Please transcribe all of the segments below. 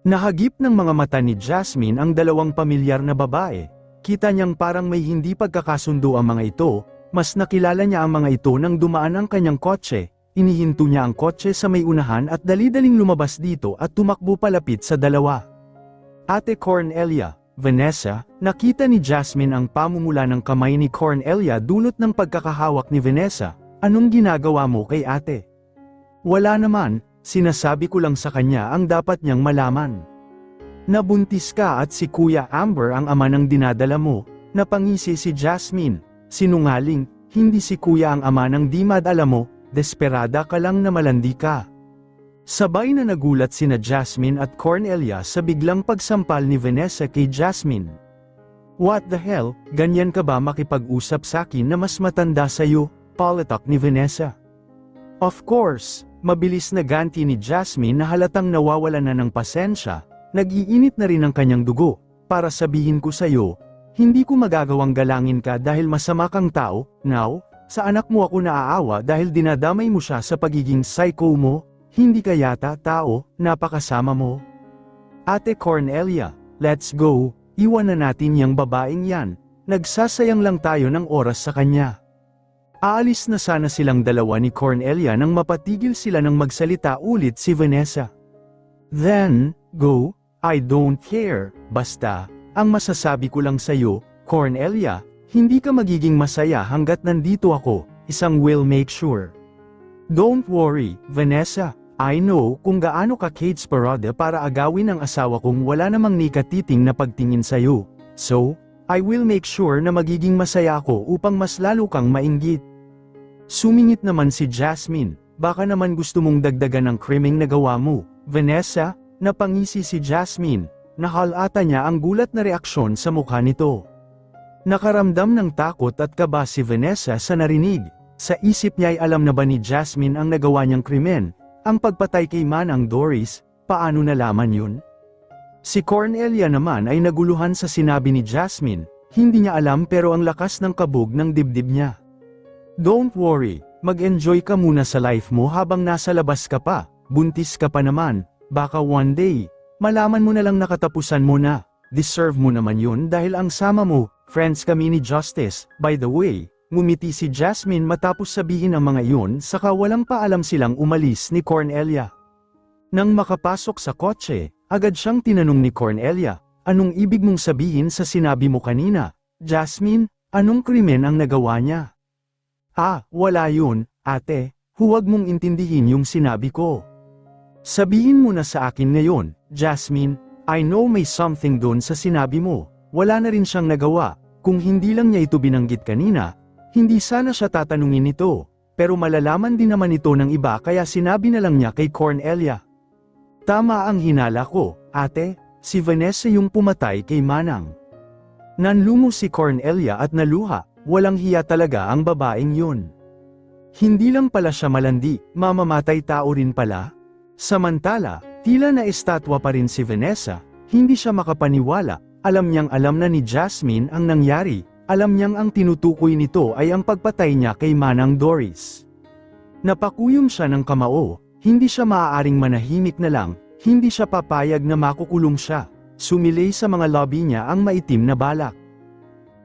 Nahagip ng mga mata ni Jasmine ang dalawang pamilyar na babae. Kita niyang parang may hindi pagkakasundo ang mga ito, mas nakilala niya ang mga ito nang dumaan ang kanyang kotse. Inihinto niya ang kotse sa may unahan at dali-daling lumabas dito at tumakbo palapit sa dalawa. Ate Cornelia, Vanessa, nakita ni Jasmine ang pamumula ng kamay ni Cornelia dulot ng pagkakahawak ni Vanessa. Anong ginagawa mo kay ate? Wala naman, sinasabi ko lang sa kanya ang dapat niyang malaman. Nabuntis ka at si Kuya Amber ang ama ng dinadala mo. Napangisi si Jasmine. Sinungaling, hindi si Kuya ang ama ng di madala mo, desperada ka lang na malandi ka. Sabay na nagulat sina Jasmine at Cornelia sa biglang pagsampal ni Vanessa kay Jasmine. What the hell, ganyan ka ba makipag-usap sa akin na mas matanda sa'yo? Palatak ni Vanessa. Of course, mabilis na ganti ni Jasmine na halatang nawawala na ng pasensya. Nag-iinit na rin ang kanyang dugo, para sabihin ko sa'yo, hindi ko magagawang galangin ka dahil masama kang tao. Now, sa anak mo ako naaawa dahil dinadamay mo siya sa pagiging psycho mo, hindi ka yata tao, napakasama mo. Ate Cornelia, let's go, iwan na natin yang babaeng yan, nagsasayang lang tayo ng oras sa kanya. Aalis na sana silang dalawa ni Cornelia nang mapatigil sila ng magsalita ulit si Vanessa. Then, go. I don't care, basta, ang masasabi ko lang sa'yo, Cornelia, hindi ka magiging masaya hanggat nandito ako, isang will make sure. Don't worry, Vanessa, I know kung gaano ka kadesperada para agawin ang asawa kong wala namang nikatiting na pagtingin sa'yo, so, I will make sure na magiging masaya ako upang mas lalo kang mainggit. Sumingit naman si Jasmine, baka naman gusto mong dagdagan ng krimeng nagawa mo, Vanessa. Napangisi si Jasmine, nahalata niya ang gulat na reaksyon sa mukha nito. Nakaramdam ng takot at kaba si Vanessa sa narinig. Sa isip niya ay alam na ba ni Jasmine ang nagawa niyang krimen, ang pagpatay kay Manang Doris, paano nalaman yun? Si Cornelia naman ay naguluhan sa sinabi ni Jasmine, hindi niya alam pero ang lakas ng kabog ng dibdib niya. Don't worry, mag-enjoy ka muna sa life mo habang nasa labas ka pa, buntis ka pa naman. Baka one day, malaman mo na lang nakatapusan mo na, deserve mo naman yun dahil ang sama mo, friends kami ni Justice. By the way, ngumiti si Jasmine matapos sabihin ang mga iyon saka walang paalam silang umalis ni Cornelia. Nang makapasok sa kotse, agad siyang tinanong ni Cornelia, anong ibig mong sabihin sa sinabi mo kanina? Jasmine, anong krimen ang nagawa niya? Wala yun, ate, huwag mong intindihin yung sinabi ko. Sabihin mo na sa akin ngayon, Jasmine, I know may something doon sa sinabi mo, wala na rin siyang nagawa, kung hindi lang niya ito binanggit kanina, hindi sana siya tatanungin ito, pero malalaman din naman ito ng iba kaya sinabi na lang niya kay Cornelia. Tama ang hinala ko, ate, si Vanessa yung pumatay kay Manang. Nanlumo si Cornelia at naluha, walang hiya talaga ang babaeng yun. Hindi lang pala siya malandi, mamamatay tao rin pala. Samantala, tila na estatwa pa rin si Vanessa, hindi siya makapaniwala, alam niyang alam na ni Jasmine ang nangyari, alam niyang ang tinutukoy nito ay ang pagpatay niya kay Manang Doris. Napakuyom siya ng kamao, hindi siya maaaring manahimik na lang, hindi siya papayag na makukulong siya, sumilay sa mga lobby niya ang maitim na balak.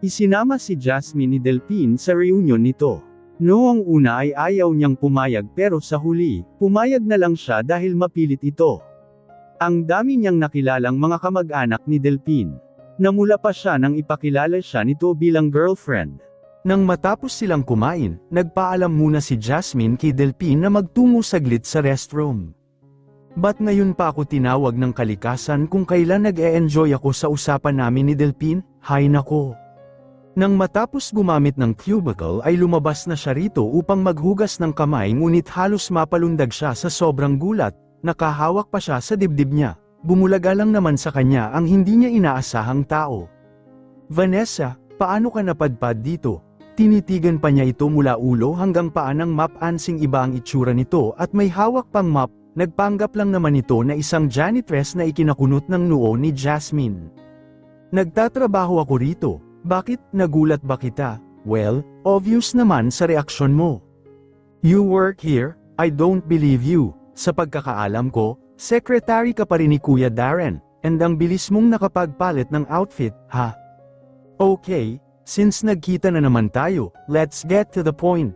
Isinama si Jasmine ni Delphine sa reunion nito. Noong una ay ayaw niyang pumayag pero sa huli, pumayag na lang siya dahil mapilit ito. Ang dami niyang nakilalang mga kamag-anak ni Delphine. Namula pa siya nang ipakilala siya nito bilang girlfriend. Nang matapos silang kumain, nagpaalam muna si Jasmine kay Delphine na magtungo saglit sa restroom. Ba't ngayon pa ako tinawag ng kalikasan kung kailan nag-e-enjoy ako sa usapan namin ni Delphine? Hay nako! Nang matapos gumamit ng cubicle ay lumabas na siya rito upang maghugas ng kamay ngunit halos mapalundag siya sa sobrang gulat, nakahawak pa siya sa dibdib niya, bumulaga lang naman sa kanya ang hindi niya inaasahang tao. Vanessa, paano ka napadpad dito? Tinitigan pa niya ito mula ulo hanggang paa ng mop ansing iba ang itsura nito at may hawak pang mop, nagpanggap lang naman ito na isang janitress na ikinakunot ng noo ni Jasmine. Nagtatrabaho ako rito. Bakit, nagulat ba kita? Well, obvious naman sa reaksyon mo. You work here? I don't believe you. Sa pagkakaalam ko, Secretary ka pa rin ni Kuya Darren, and ang bilis mong nakapagpalit ng outfit, ha? Okay, since nagkita na naman tayo, let's get to the point.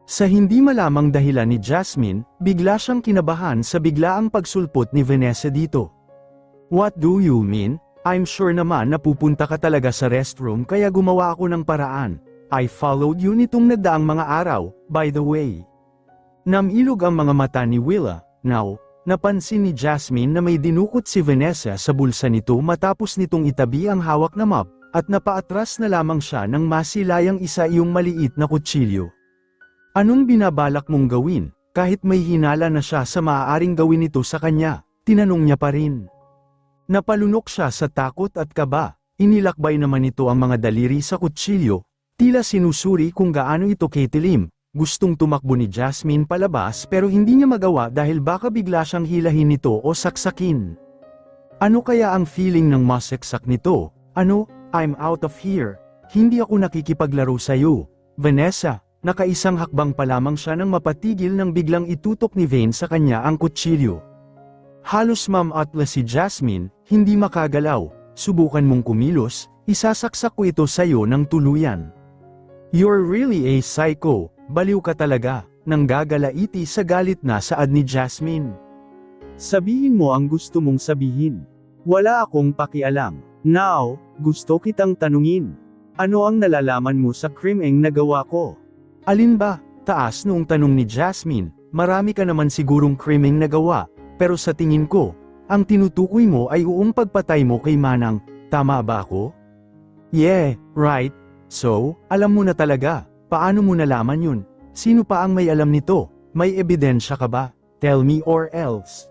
Sa hindi malamang dahilan ni Jasmine, bigla siyang kinabahan sa biglaang pagsulpot ni Vanessa dito. What do you mean? I'm sure naman na pupunta ka talaga sa restroom kaya gumawa ako ng paraan. I followed you nitong nagdaang mga araw, by the way. Namilog ang mga mata ni Willa. Now, napansin ni Jasmine na may dinukot si Vanessa sa bulsa nito matapos nitong itabi ang hawak na mop, at napaatras na lamang siya nang masilayang isa iyong maliit na kutsilyo. Anong binabalak mong gawin? Kahit may hinala na siya sa maaaring gawin nito sa kanya, tinanong niya pa rin. Napalunok siya sa takot at kaba, inilakbay naman nito ang mga daliri sa kutsilyo, tila sinusuri kung gaano ito katilim. Gustong tumakbo ni Jasmine palabas pero hindi niya magawa dahil baka bigla siyang hilahin nito o saksakin. Ano kaya ang feeling ng masaksak nito? Ano? I'm out of here. Hindi ako nakikipaglaro sa'yo. Vanessa, nakaisang hakbang pa lamang siya nang mapatigil nang biglang itutok ni Vane sa kanya ang kutsilyo. Halos mamatla si Jasmine, hindi makagalaw. Subukan mong kumilos, isasaksak ko ito sa'yo ng tuluyan. You're really a psycho. Baliw ka talaga, nang gagalaiti sa galit na saad ni Jasmine. Sabihin mo ang gusto mong sabihin. Wala akong pakialam. Now, gusto kitang tanungin. Ano ang nalalaman mo sa krimeng nagawa ko? Alin ba? Taas noong tanong ni Jasmine. Marami ka naman sigurong krimeng nagawa, pero sa tingin ko, ang tinutukoy mo ay uong pagpatay mo kay Manang. Tama ba ako? Yeah, right. So, alam mo na talaga. Paano mo nalaman yun? Sino pa ang may alam nito? May ebidensya ka ba? Tell me or else.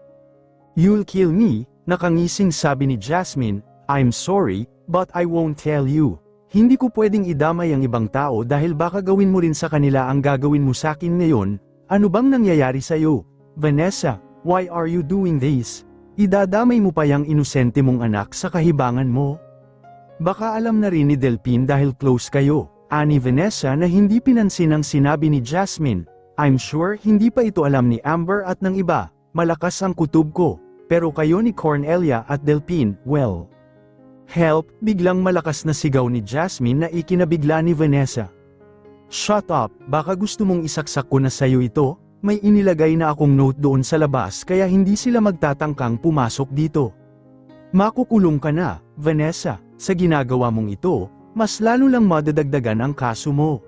You'll kill me, nakangising sabi ni Jasmine. I'm sorry, but I won't tell you. Hindi ko pwedeng idamay ang ibang tao dahil baka gawin mo rin sa kanila ang gagawin mo sa akin ngayon. Ano bang nangyayari sa'yo? Vanessa, why are you doing this? Idadamay mo pa yang inosente mong anak sa kahibangan mo? Baka alam na rin ni Delphine dahil close kayo. Ani Vanessa na hindi pinansin ang sinabi ni Jasmine. I'm sure hindi pa ito alam ni Amber at ng iba. Malakas ang kutob ko. Pero kayo ni Cornelia at Delphine, well. Help, biglang malakas na sigaw ni Jasmine na ikinabigla ni Vanessa. Shut up, baka gusto mong isaksak ko na sayo ito? May inilagay na akong note doon sa labas kaya hindi sila magtatangkang pumasok dito. Makukulong ka na, Vanessa, sa ginagawa mong ito, mas lalo lang madadagdagan ang kaso mo.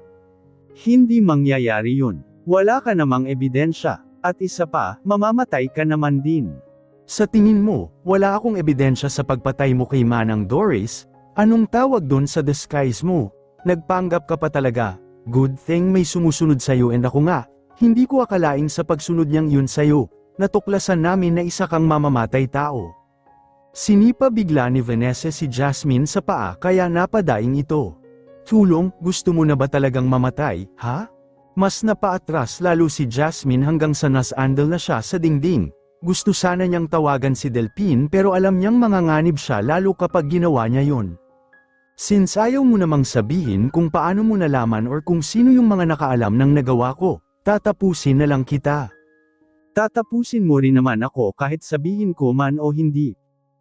Hindi mangyayari yun. Wala ka namang ebidensya, at isa pa, mamamatay ka naman din. Sa tingin mo, wala akong ebidensya sa pagpatay mo kay Manang Doris? Anong tawag doon sa disguise mo? Nagpanggap ka pa talaga. Good thing may sumusunod sa'yo and ako nga, hindi ko akalaing sa pagsunod niyang yun sa'yo, natuklasan namin na isa kang mamamatay tao. Sinipa bigla ni Vanessa si Jasmine sa paa kaya napadaing ito. Tulong, gusto mo na ba talagang mamatay, ha? Mas napaatras lalo si Jasmine hanggang sa nasandal na siya sa dingding. Gusto sana niyang tawagan si Delphine pero alam niyang manganganib siya lalo kapag ginawa niya yon. Since ayaw mo namang sabihin kung paano mo nalaman or kung sino yung mga nakaalam ng nagawa ko, tatapusin na lang kita. Tatapusin mo rin naman ako kahit sabihin ko man o hindi.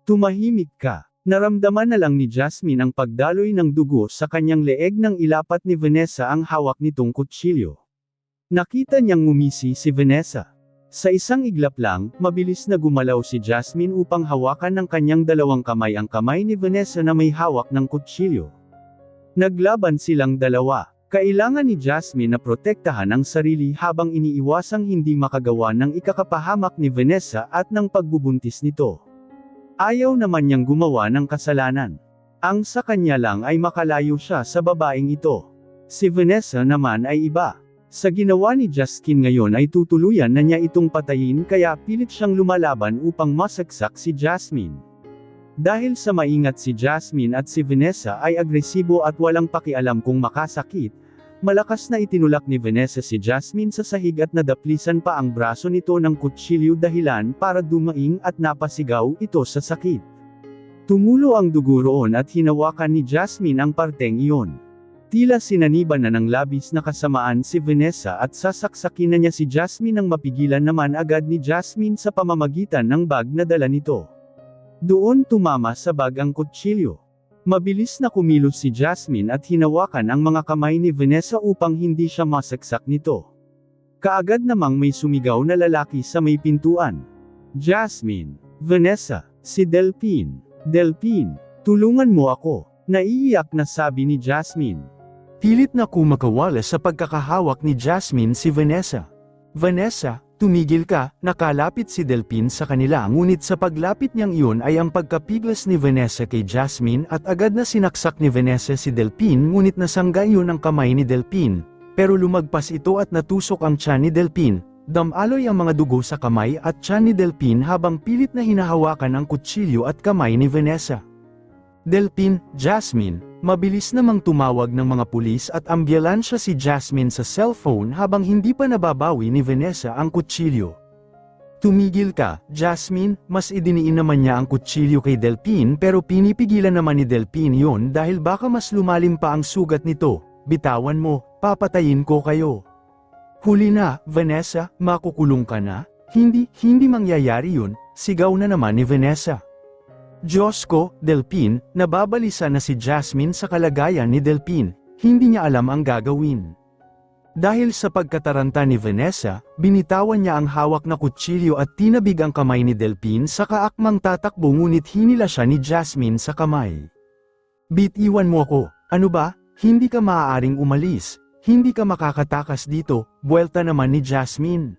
Tumahimik ka. Naramdaman na lang ni Jasmine ang pagdaloy ng dugo sa kanyang leeg nang ilapat ni Vanessa ang hawak nitong kutsilyo. Nakita niyang ngumisi si Vanessa. Sa isang iglap lang, mabilis na gumalaw si Jasmine upang hawakan ng kanyang dalawang kamay ang kamay ni Vanessa na may hawak ng kutsilyo. Naglaban silang dalawa. Kailangan ni Jasmine na protektahan ang sarili habang iniiwasang hindi makagawa ng ikakapahamak ni Vanessa at ng pagbubuntis nito. Ayaw naman niyang gumawa ng kasalanan. Ang sa kanya lang ay makalayo siya sa babaeng ito. Si Vanessa naman ay iba. Sa ginawa ni Justin ngayon ay tutuluyan na niya itong patayin kaya pilit siyang lumalaban upang masaksak si Jasmine. Dahil sa maingat si Jasmine at si Vanessa ay agresibo at walang pakialam kung makasakit, malakas na itinulak ni Vanessa si Jasmine sa sahig at nadaplisan pa ang braso nito ng kutsilyo dahilan para dumaing at napasigaw ito sa sakit. Tumulo ang dugo roon at hinawakan ni Jasmine ang parteng iyon. Tila sinaniban na ng labis na kasamaan si Vanessa at sasaksakin na niya si Jasmine nang mapigilan naman agad ni Jasmine sa pamamagitan ng bag na dala nito. Doon tumama sa bag ang kutsilyo. Mabilis na kumilos si Jasmine at hinawakan ang mga kamay ni Vanessa upang hindi siya masaksak nito. Kaagad namang may sumigaw na lalaki sa may pintuan. Jasmine, Vanessa, si Delphine. Delphine, tulungan mo ako, naiiyak na sabi ni Jasmine. Pilit na kumakawala sa pagkakahawak ni Jasmine si Vanessa. Vanessa, tumigil ka, nakalapit si Delphine sa kanila ngunit sa paglapit niyang iyon ay ang pagkapiglas ni Vanessa kay Jasmine at agad na sinaksak ni Vanessa si Delphine ngunit nasangga iyon ang kamay ni Delphine, pero lumagpas ito at natusok ang tiyan ni Delphine, damaloy ang mga dugo sa kamay at tiyan ni Delphine habang pilit na hinahawakan ang kutsilyo at kamay ni Vanessa. Delphine, Jasmine, mabilis namang tumawag ng mga pulis at ambulansya si Jasmine sa cellphone habang hindi pa nababawi ni Vanessa ang kutsilyo. Tumigil ka, Jasmine, mas idiniin naman niya ang kutsilyo kay Delphine pero pinipigilan naman ni Delphine yon dahil baka mas lumalim pa ang sugat nito. Bitawan mo, papatayin ko kayo. Huli na, Vanessa, makukulong ka na? Hindi mangyayari yun, sigaw na naman ni Vanessa. Diyos ko, Delphine, nababalisa na si Jasmine sa kalagayan ni Delphine, hindi niya alam ang gagawin. Dahil sa pagkataranta ni Vanessa, binitawan niya ang hawak na kutsilyo at tinabig ang kamay ni Delphine sa kaakmang tatakbo ngunit hinila siya ni Jasmine sa kamay. Bitiwan mo ako, ano ba, hindi ka maaaring umalis, hindi ka makakatakas dito, buwelta naman ni Jasmine.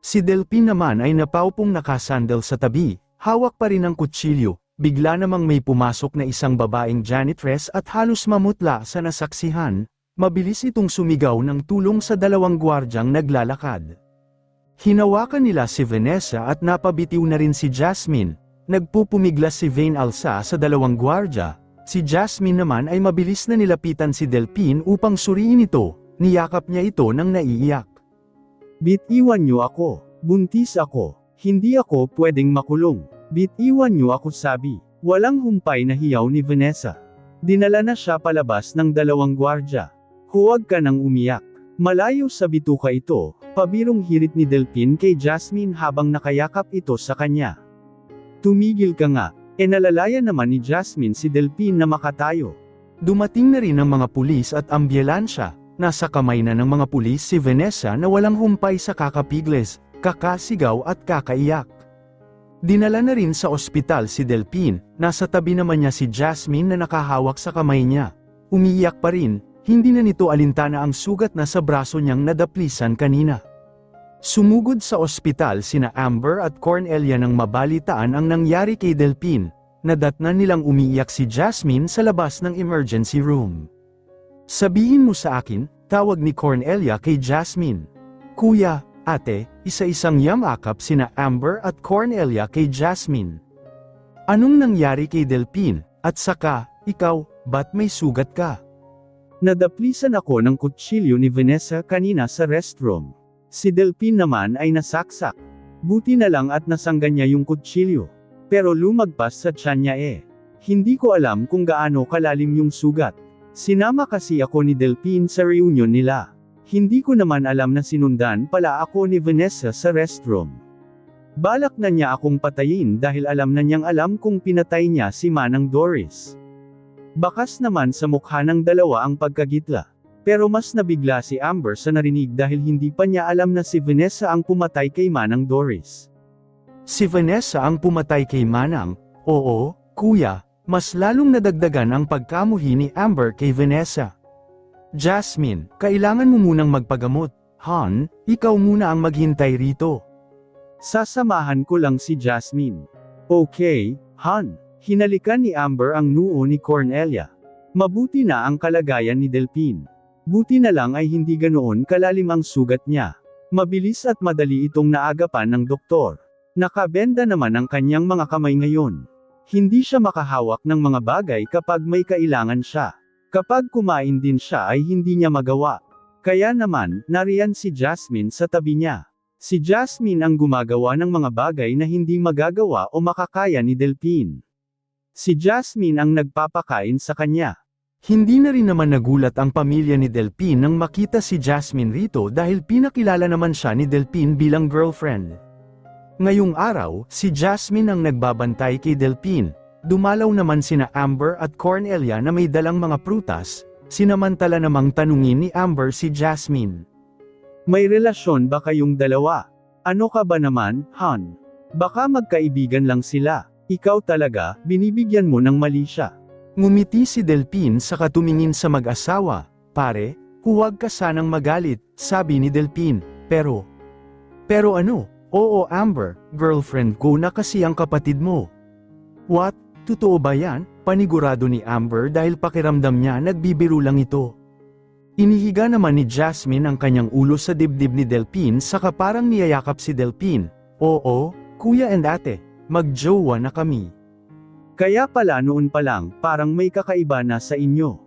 Si Delphine naman ay napaupong nakasandal sa tabi, hawak pa rin ang kutsilyo. Bigla namang may pumasok na isang babaeng janitress at halos mamutla sa nasaksihan, mabilis itong sumigaw ng tulong sa dalawang gwardyang naglalakad. Hinawakan nila si Vanessa at napabitiw na rin si Jasmine, nagpupumiglas si Vane Alsa sa dalawang gwardya, si Jasmine naman ay mabilis na nilapitan si Delphine upang suriin ito, niyakap niya ito nang naiiyak. Bitiwan niyo ako, buntis ako, hindi ako pwedeng makulong. Bitiwan niyo ako sabi, walang humpay na hiyaw ni Vanessa. Dinala na siya palabas ng dalawang gwardya. Huwag ka nang umiyak. Malayo sa bituka ito, pabirong hirit ni Delphine kay Jasmine habang nakayakap ito sa kanya. Tumigil ka nga, nalalayan naman ni Jasmine si Delphine na makatayo. Dumating na rin ang mga pulis at ambulansya, nasa kamay na ng mga pulis si Vanessa na walang humpay sa kakapigles, kakasigaw at kakaiyak. Dinala na rin sa ospital si Delphine, nasa tabi naman niya si Jasmine na nakahawak sa kamay niya. Umiiyak pa rin, hindi na nito alintana ang sugat na sa braso niyang nadaplisan kanina. Sumugod sa ospital sina Amber at Cornelia nang mabalitaan ang nangyari kay Delphine, nadatnan nilang umiiyak si Jasmine sa labas ng emergency room. Sabihin mo sa akin, tawag ni Cornelia kay Jasmine. Kuya, ate, isa-isang yamakap sina Amber at Cornelia kay Jasmine. Anong nangyari kay Delphine, at saka, ikaw, ba't may sugat ka? Nadaplisan ako ng kutsilyo ni Vanessa kanina sa restroom. Si Delphine naman ay nasaksak. Buti na lang at nasangga niya yung kutsilyo. Pero lumagpas sa tiyan niya Hindi ko alam kung gaano kalalim yung sugat. Sinama kasi ako ni Delphine sa reunion nila. Hindi ko naman alam na sinundan pala ako ni Vanessa sa restroom. Balak na niya akong patayin dahil alam na niyang alam kung pinatay niya si Manang Doris. Bakas naman sa mukha ng dalawa ang pagkagitla. Pero mas nabigla si Amber sa narinig dahil hindi pa niya alam na si Vanessa ang pumatay kay Manang Doris. Si Vanessa ang pumatay kay Manang? Oo, kuya, mas lalong nadagdagan ang pagkamuhi ni Amber kay Vanessa. Jasmine, kailangan mo munang magpagamot. Han, ikaw muna ang maghintay rito. Sasamahan ko lang si Jasmine. Okay, Han. Hinalikan ni Amber ang noo ni Cornelia. Mabuti na ang kalagayan ni Delphine. Buti na lang ay hindi ganoon kalalim ang sugat niya. Mabilis at madali itong naagapan ng doktor. Nakabenda naman ang kanyang mga kamay ngayon. Hindi siya makahawak ng mga bagay kapag may kailangan siya. Kapag kumain din siya ay hindi niya magawa. Kaya naman, nariyan si Jasmine sa tabi niya. Si Jasmine ang gumagawa ng mga bagay na hindi magagawa o makakaya ni Delphine. Si Jasmine ang nagpapakain sa kanya. Hindi na rin naman nagulat ang pamilya ni Delphine nang makita si Jasmine rito dahil pinakilala naman siya ni Delphine bilang girlfriend. Ngayong araw, si Jasmine ang nagbabantay kay Delphine. Dumalaw naman sina Amber at Cornelia na may dalang mga prutas, sinamantala namang tanungin ni Amber si Jasmine. May relasyon ba kayong dalawa? Ano ka ba naman, Han? Baka magkaibigan lang sila. Ikaw talaga, binibigyan mo ng mali siya. Ngumiti si Delphine saka tumingin sa mag-asawa. Pare, huwag ka sanang magalit, sabi ni Delphine. Pero ano? Oo Amber, girlfriend ko na kasi ang kapatid mo. What? Totoo ba yan? Panigurado ni Amber dahil pakiramdam niya nagbibiro lang ito. Inihiga naman ni Jasmine ang kanyang ulo sa dibdib ni Delphine saka parang niyayakap si Delphine. Oo, kuya and ate, magjowa na kami. Kaya pala noon pa lang, parang may kakaiba na sa inyo.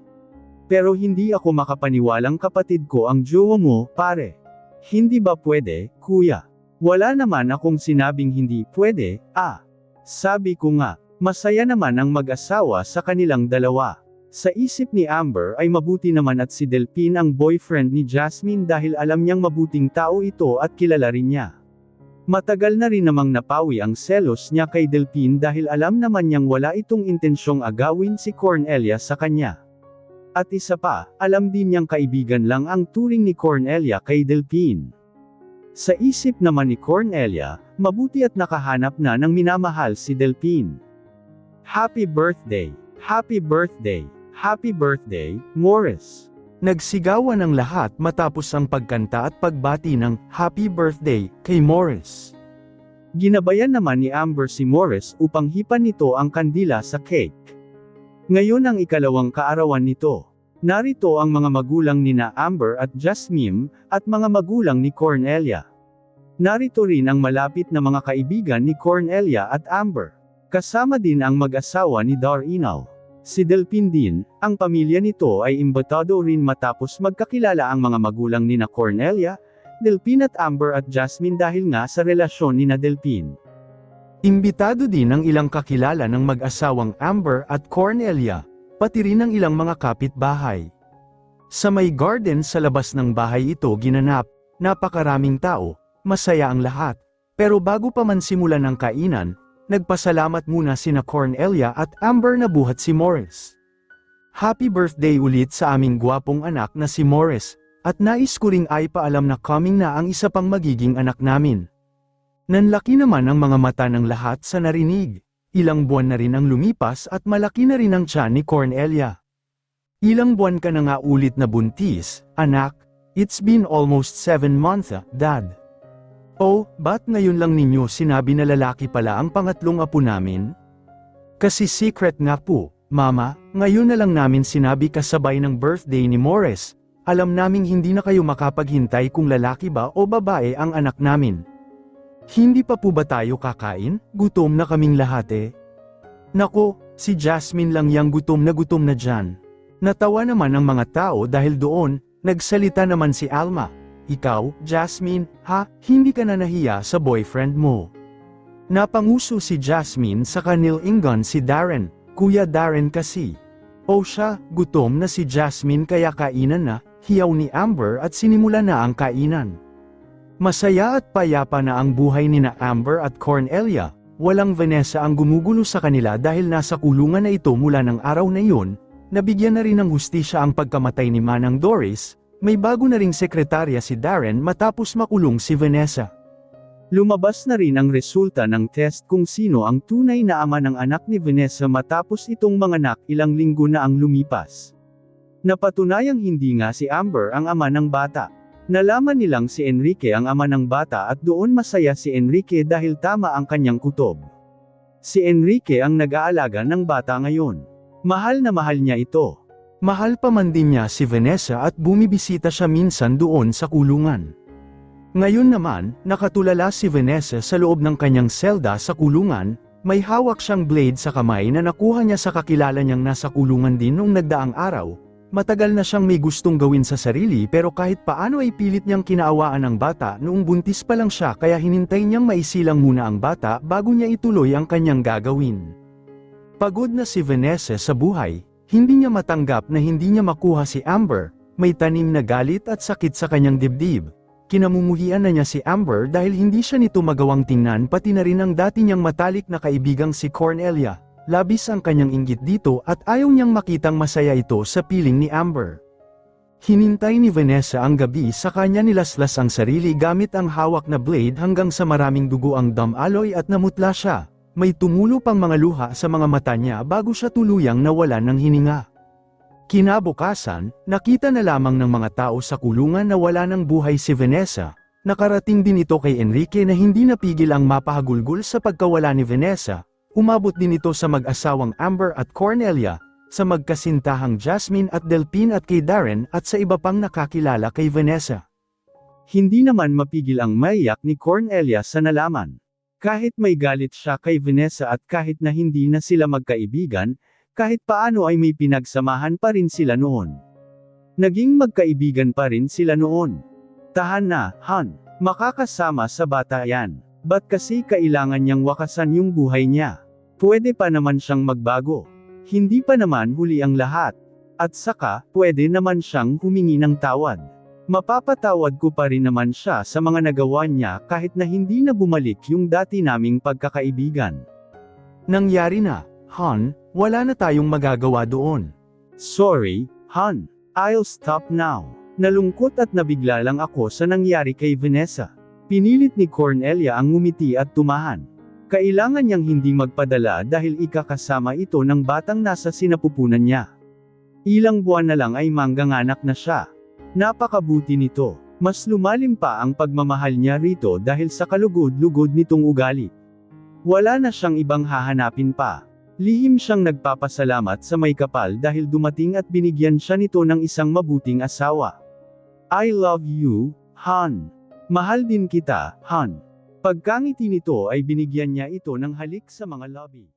Pero hindi ako makapaniwalang kapatid ko ang jowa mo, pare. Hindi ba pwede, kuya? Wala naman akong sinabing hindi pwede, Sabi ko nga, masaya naman ang mag-asawa sa kanilang dalawa. Sa isip ni Amber ay mabuti naman at si Delphine ang boyfriend ni Jasmine dahil alam niyang mabuting tao ito at kilala rin niya. Matagal na rin namang napawi ang selos niya kay Delphine dahil alam naman niyang wala itong intensyong agawin si Cornelia sa kanya. At isa pa, alam din niyang kaibigan lang ang turing ni Cornelia kay Delphine. Sa isip naman ni Cornelia, mabuti at nakahanap na ng minamahal si Delphine. Happy birthday! Happy birthday! Happy birthday, Morris! Nagsigawan ang lahat matapos ang pagkanta at pagbati ng Happy Birthday kay Morris. Ginabayan naman ni Amber si Morris upang hipan nito ang kandila sa cake. Ngayon ang ikalawang kaarawan nito. Narito ang mga magulang nina Amber at Jasmine, at mga magulang ni Cornelia. Narito rin ang malapit na mga kaibigan ni Cornelia at Amber. Kasama din ang mag-asawa ni Darinal. Si Delphine din, ang pamilya nito ay imbitado rin matapos magkakilala ang mga magulang nina Cornelia, Delphine at Amber at Jasmine dahil nga sa relasyon nina Delphine. Imbitado din ang ilang kakilala ng mag-asawang Amber at Cornelia, pati rin ang ilang mga kapitbahay. Sa may garden sa labas ng bahay ito ginanap, napakaraming tao, masaya ang lahat, pero bago pa man simulan ang kainan, nagpasalamat muna sina Cornelia at Amber na buhat si Morris. Happy birthday ulit sa aming gwapong anak na si Morris, at nais ko ring ay paalam na coming na ang isa pang magiging anak namin. Nanlaki naman ang mga mata ng lahat sa narinig. Ilang buwan na rin ang lumipas at malaki na rin ang tiyan ni Cornelia. Ilang buwan ka na nga ulit na buntis, anak? It's been almost 7 months, Dad. Oh, ba't ngayon lang ninyo sinabi na lalaki pala ang pangatlong apo namin? Kasi secret nga po, Mama, ngayon na lang namin sinabi kasabay ng birthday ni Morris. Alam naming hindi na kayo makapaghintay kung lalaki ba o babae ang anak namin. Hindi pa po ba tayo kakain? Gutom na kaming lahat eh. Nako, si Jasmine lang yang gutom na dyan. Natawa naman ang mga tao dahil doon, nagsalita naman si Alma. Ikaw, Jasmine, hindi ka na nahiya sa boyfriend mo. Napanguso si Jasmine sa kanilingan si Darren, Kuya Darren kasi. O siya, gutom na si Jasmine kaya kainan na, hiyaw ni Amber at sinimula na ang kainan. Masaya at payapa na ang buhay ni na Amber at Cornelia, walang Vanessa ang gumugulo sa kanila dahil nasa kulungan na ito mula ng araw na iyon, nabigyan na rin ng hustisya ang pagkamatay ni Manang Doris. May bago na ring sekretarya si Darren matapos makulong si Vanessa. Lumabas na rin ang resulta ng test kung sino ang tunay na ama ng anak ni Vanessa matapos itong manganak ilang linggo na ang lumipas. Napatunayang hindi nga si Amber ang ama ng bata. Nalaman nilang si Enrique ang ama ng bata at doon masaya si Enrique dahil tama ang kanyang kutob. Si Enrique ang nag-aalaga ng bata ngayon. Mahal na mahal niya ito. Mahal pa man din niya si Vanessa at bumibisita siya minsan doon sa kulungan. Ngayon naman, nakatulala si Vanessa sa loob ng kanyang selda sa kulungan, may hawak siyang blade sa kamay na nakuha niya sa kakilala niyang nasa kulungan din noong nagdaang araw. Matagal na siyang may gustong gawin sa sarili pero kahit paano ay pilit niyang kinaawaan ang bata noong buntis pa lang siya kaya hinintay niyang maisilang muna ang bata bago niya ituloy ang kanyang gagawin. Pagod na si Vanessa sa buhay, Hindi niya matanggap na hindi niya makuha si Amber, may tanim na galit at sakit sa kanyang dibdib. Kinamumuhian na niya si Amber dahil hindi siya nito magawang tingnan pati na rin ang dati niyang matalik na kaibigang si Cornelia. Labis ang kanyang inggit dito at ayaw niyang makitang masaya ito sa piling ni Amber. Hinintay ni Vanessa ang gabi sa kanya nilaslas ang sarili gamit ang hawak na blade hanggang sa maraming dugo ang damaloy at namutla siya. May tumulo pang mga luha sa mga mata niya bago siya tuluyang nawalan ng hininga. Kinabukasan, nakita na lamang ng mga tao sa kulungan na wala ng buhay si Vanessa. Nakarating din ito kay Enrique na hindi napigil ang mapahagulgol sa pagkawala ni Vanessa. Umabot din ito sa mag-asawang Amber at Cornelia, sa magkasintahang Jasmine at Delphine at kay Darren at sa iba pang nakakilala kay Vanessa. Hindi naman mapigil ang maiyak ni Cornelia sa nalaman. Kahit may galit siya kay Vanessa at kahit na hindi na sila magkaibigan, kahit paano ay may pinagsamahan pa rin sila noon. Naging magkaibigan pa rin sila noon. Tahan na, Han. Makakasama sa bata yan. Ba't kasi kailangan niyang wakasan yung buhay niya? Pwede pa naman siyang magbago. Hindi pa naman huli ang lahat. At saka, pwede naman siyang humingi ng tawad. Mapapatawad ko pa rin naman siya sa mga nagawa niya kahit na hindi na bumalik yung dati naming pagkakaibigan. Nangyari na, Han, wala na tayong magagawa doon. Sorry, Han. I'll stop now. Nalungkot at nabigla lang ako sa nangyari kay Vanessa. Pinilit ni Cornelia ang ngumiti at tumahan. Kailangan niyang hindi magpadala dahil ikakasama ito ng batang nasa sinapupunan niya. Ilang buwan na lang ay mangganganak na siya. Napakabuti nito. Mas lumalim pa ang pagmamahal niya rito dahil sa kalugod-lugod nitong ugali. Wala na siyang ibang hahanapin pa. Lihim siyang nagpapasalamat sa may kapal dahil dumating at binigyan siya nito ng isang mabuting asawa. I love you, Han. Mahal din kita, Han. Pagkangiti nito ay binigyan niya ito ng halik sa mga labi.